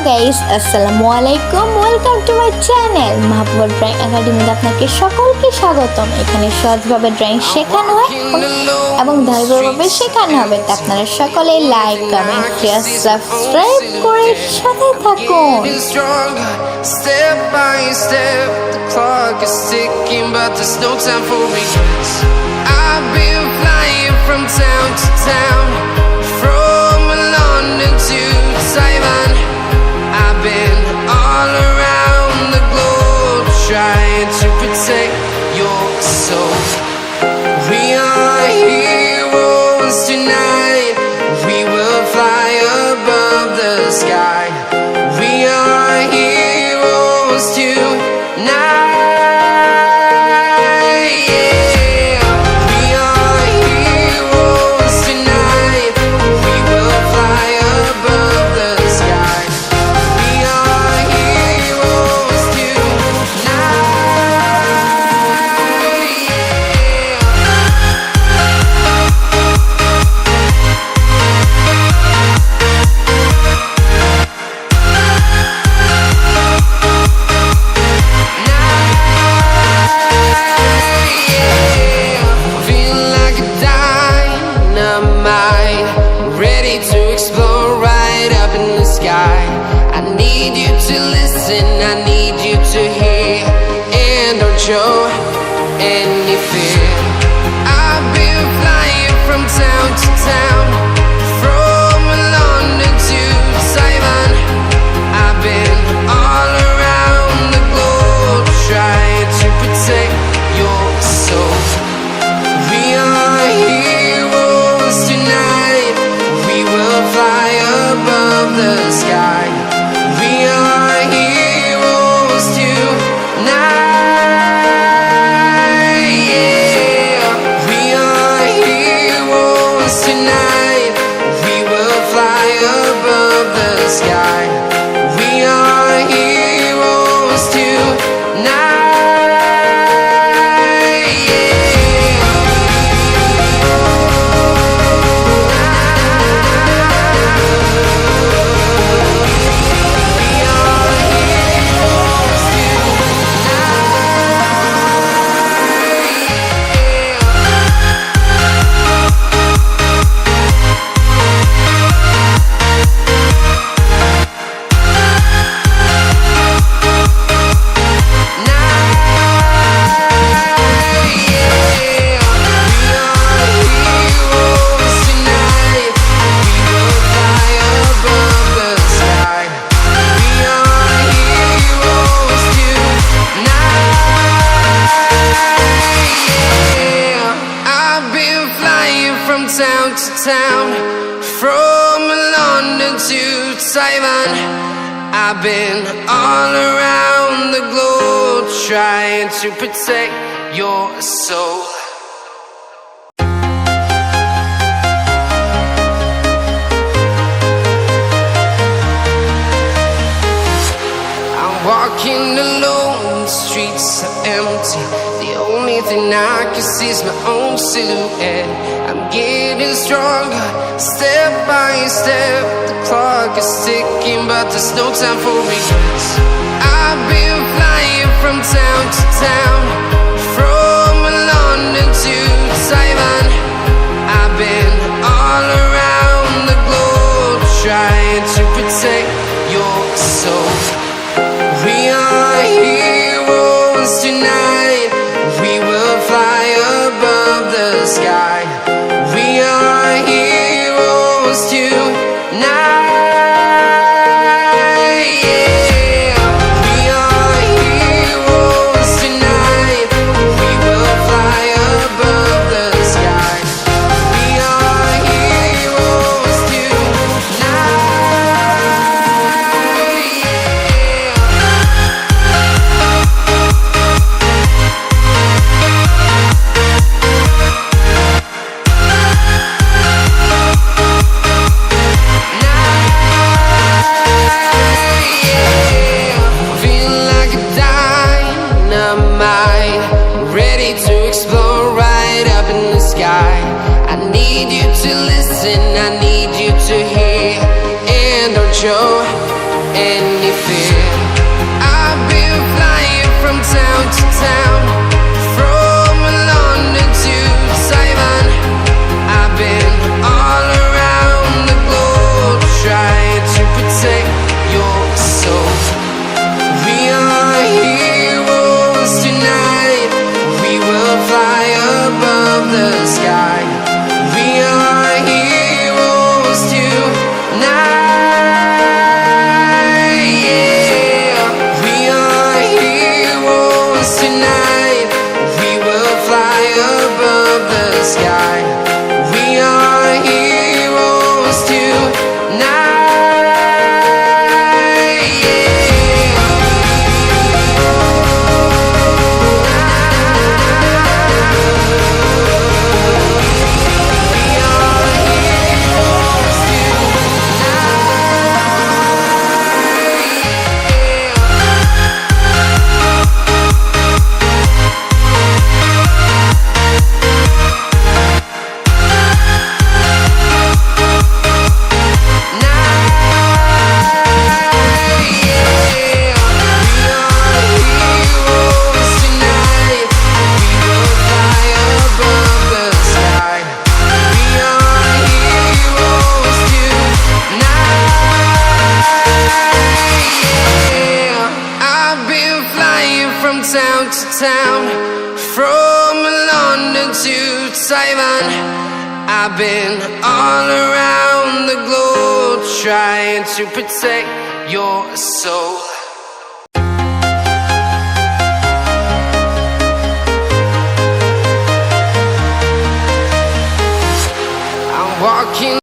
Guys, আসসালামু আলাইকুম। Welcome to my channel Mahbuba drawing একাডেমিতে আপনাকে সকলকে স্বাগতম। এখানে সহজভাবে ড্রয়িং শেখানো হয় এবং ধারাবাহিকভাবে শেখানো হবে। তা আপনারা সকলে লাইক, কমেন্ট, শেয়ার, সাবস্ক্রাইব করে সাথে থাকুন। Step by step, the clock is ticking, but there's no time for regrets. I've been flying from town to town, from London to Taiwan. I've been all around the globe, trying to protect your soul. We are heroes tonight, we will fly above the sky. We are heroes tonight. I need you to hear and don't show any fear. I've been flying from town to town, from London to Taiwan. I've been all around the globe, trying to protect your soul. We are heroes tonight, we will fly above the sky. We are heroes tonight, yeah. We are heroes tonight, we will fly above the sky. We are heroes tonight, yeah. Town to town, from London to Taiwan. I've been all around the globe, trying to protect your soul. I'm walking alone, the streets are empty. The only thing I can see is my own silhouette. I'm getting stronger, step by step. The clock is ticking, but there's no time for regrets. I've been flying from town to town, from London to Taiwan. I've been all around the globe, trying to protect your soul. We are heroes tonight, we will fly above the sky. We are heroes tonight, yeah. We are heroes tonight, we will fly above the sky. We are heroes tonight, yeah. any fear. I've been flying from town to town, from London to Taiwan. I've been all around the globe trying to protect your soul. We are heroes tonight. We will fly above the sky. We are heroes tonight. Yeah. We are heroes tonight. We will fly above the sky. We are heroes tonight. From town to town, from London to Taiwan. I've been all around the globe trying to protect your soul. I'm walking